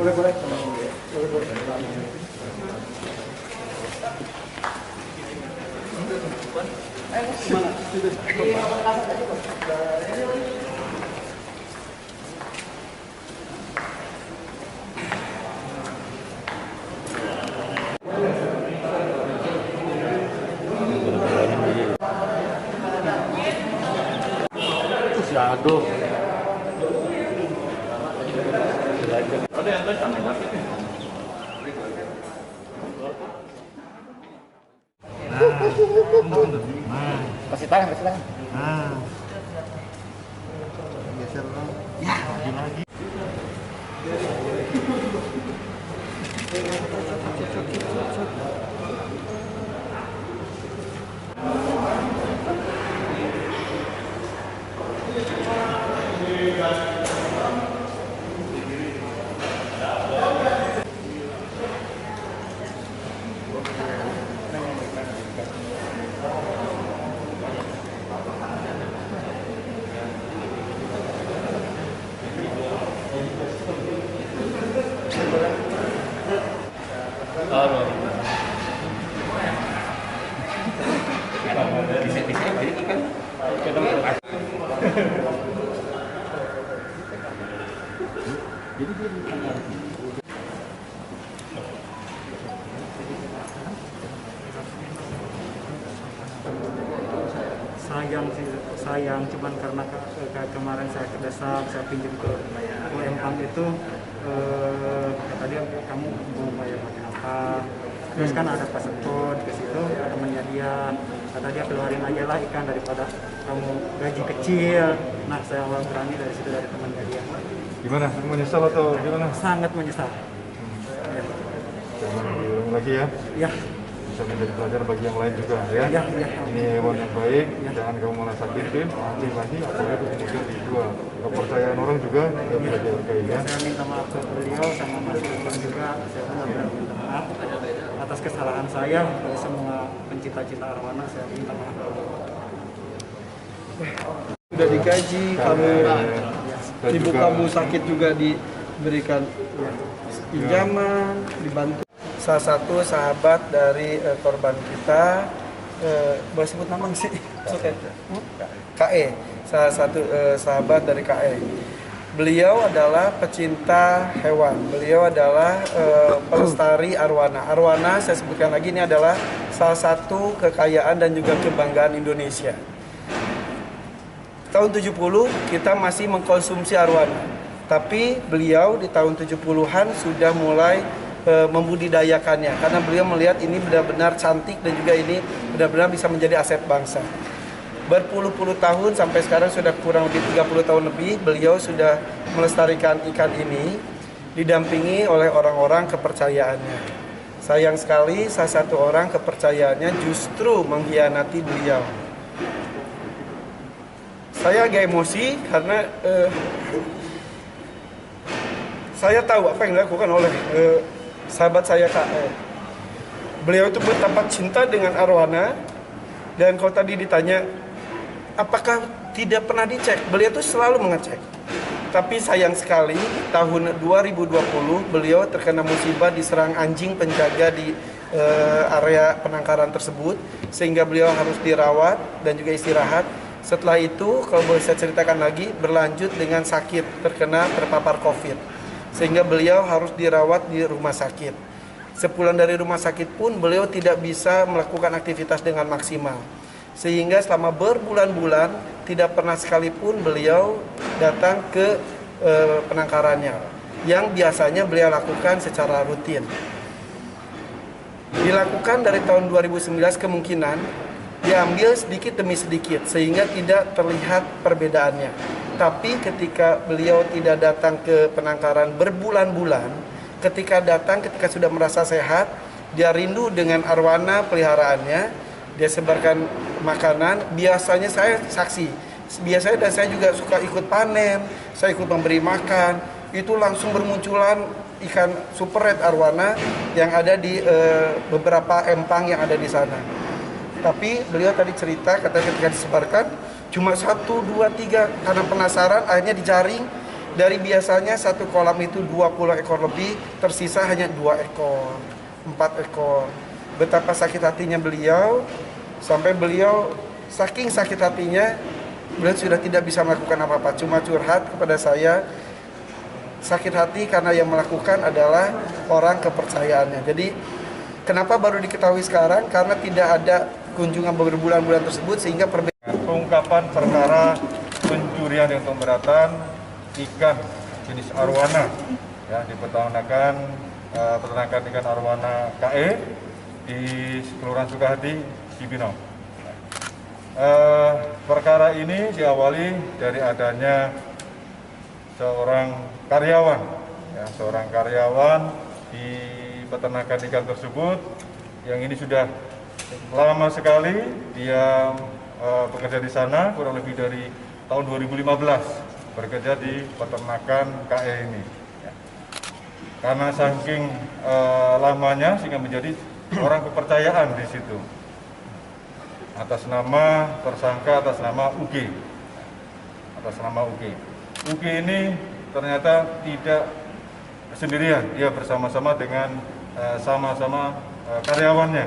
Boleh. Aduh. Kasih tangan. Geser dong. Ya, lagi. sayang cuman karena kemarin saya kedesak, saya pinjam ke UMPAM itu tadi kamu mau bayar pakai apa, terus kan ada password ke situ, temannya dia kata dia keluarin aja lah ikan daripada kamu gaji kecil. Nah saya awal berani dari situ, dari temannya dia. Gimana? Menyesal atau gimana? Sangat menyesal. Ya. Jangan diulang lagi ya. Ya. Bisa menjadi pelajaran bagi yang lain juga ya. Ya. Ini hewan yang baik, jangan kamu malah sakitin, nanti apalagi kemudian dijual. Kepercayaan orang juga nggak bisa dihargai ya. Saya minta maaf ke beliau sama Mas Irfan juga. Saya benar-benar minta maaf atas kesalahan saya. Dari semua pencinta-cinta arwana, saya minta maaf. Sudah digaji, kamu ibu kamu sakit juga diberikan pinjaman, dibantu. Salah satu sahabat dari korban kita, boleh sebut nama sih? KE, salah satu sahabat dari KE. Beliau adalah pecinta hewan, beliau adalah pelestari arwana. Arwana, saya sebutkan lagi, ini adalah salah satu kekayaan dan juga kebanggaan Indonesia. Tahun 70 kita masih mengkonsumsi arwana, tapi beliau di tahun 70-an sudah mulai membudidayakannya karena beliau melihat ini benar-benar cantik dan juga ini benar-benar bisa menjadi aset bangsa. Berpuluh-puluh tahun sampai sekarang sudah kurang lebih 30 tahun lebih beliau sudah melestarikan ikan ini didampingi oleh orang-orang kepercayaannya. Sayang sekali salah satu orang kepercayaannya justru mengkhianati beliau. Saya agak emosi karena saya tahu apa yang dilakukan oleh sahabat saya KE. Beliau itu betapa cinta dengan arwana, dan kalau tadi ditanya apakah tidak pernah dicek, beliau itu selalu mengecek. Tapi sayang sekali tahun 2020 beliau terkena musibah, diserang anjing penjaga di area penangkaran tersebut, sehingga beliau harus dirawat dan juga istirahat. Setelah itu, kalau boleh saya ceritakan lagi, berlanjut dengan sakit, terpapar COVID. Sehingga beliau harus dirawat di rumah sakit. Sepulang dari rumah sakit pun beliau tidak bisa melakukan aktivitas dengan maksimal. Sehingga selama berbulan-bulan tidak pernah sekalipun beliau datang ke penangkarannya, yang biasanya beliau lakukan secara rutin. Dilakukan dari tahun 2019, kemungkinan diambil sedikit demi sedikit sehingga tidak terlihat perbedaannya. Tapi ketika beliau tidak datang ke penangkaran berbulan-bulan, ketika sudah merasa sehat, dia rindu dengan arwana peliharaannya, dia sebarkan makanan. Biasanya saya saksi, dan saya juga suka ikut panen, saya ikut memberi makan, itu langsung bermunculan ikan super red arwana yang ada di beberapa empang yang ada di sana. Tapi beliau tadi cerita, katanya ketika disebarkan cuma 1, 2, 3, karena penasaran akhirnya dijaring. Dari biasanya satu kolam itu 20 ekor lebih, tersisa hanya 2 ekor, 4 ekor. Betapa sakit hatinya beliau, sampai beliau saking sakit hatinya, beliau sudah tidak bisa melakukan apa-apa, cuma curhat kepada saya. Sakit hati karena yang melakukan adalah orang kepercayaannya. Jadi kenapa baru diketahui sekarang? Karena tidak ada kunjungan berbulan-bulan tersebut, sehingga Pengungkapan perkara pencurian dan pemberatan ikan jenis arwana ya di peternakan ikan arwana KE di Kelurahan Sukahati, Cibinong. Perkara ini diawali dari adanya seorang karyawan di peternakan ikan tersebut yang ini sudah lama sekali dia bekerja di sana, kurang lebih dari tahun 2015 bekerja di peternakan KE ini. Karena saking lamanya sehingga menjadi orang kepercayaan di situ. Atas nama tersangka, atas nama UG. UG ini ternyata tidak sendirian, dia bersama-sama dengan sama-sama karyawannya,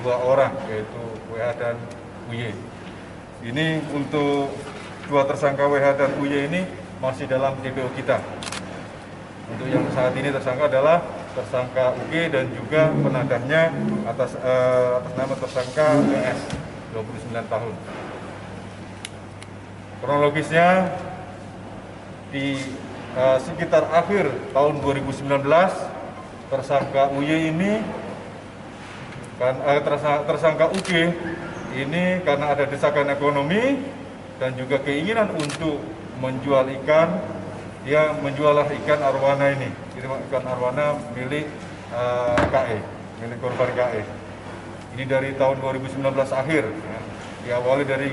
2 orang, yaitu WH dan UY. Ini untuk 2 tersangka WH dan UY ini masih dalam DPO kita. Untuk yang saat ini tersangka adalah tersangka UG dan juga penadahnya atas nama tersangka ES, 29 tahun. Kronologisnya di sekitar akhir tahun 2019 tersangka UY ini tersangka UG ini karena ada desakan ekonomi dan juga keinginan untuk menjual ikan, dia menjualah ikan arwana ini. Jadi ikan arwana milik KE, milik korban KE. Ini dari tahun 2019 akhir, ya. Diawali dari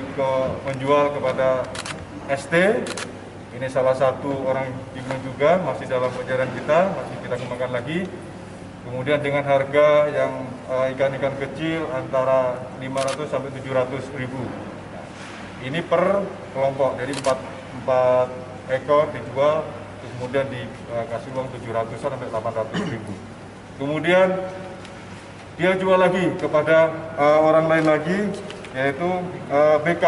menjual kepada ST. Ini salah satu orang Cibinong juga, masih dalam pencarian kita, masih kita kembangkan lagi. Kemudian dengan harga yang ikan-ikan kecil antara 500 sampai 700 ribu. Ini per kelompok, jadi 4 ekor dijual, terus kemudian dikasih uang 700 sampai 800 ribu. Kemudian dia jual lagi kepada orang lain lagi, yaitu BK.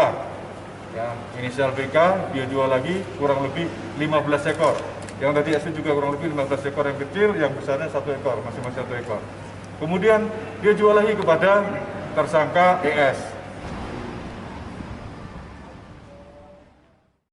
Ya, inisial BK, dia jual lagi kurang lebih 15 ekor. Yang tadi SD juga kurang lebih 15 ekor yang kecil, yang besarnya 1 ekor, masing-masing 1 ekor. Kemudian dia jual lagi kepada tersangka ES.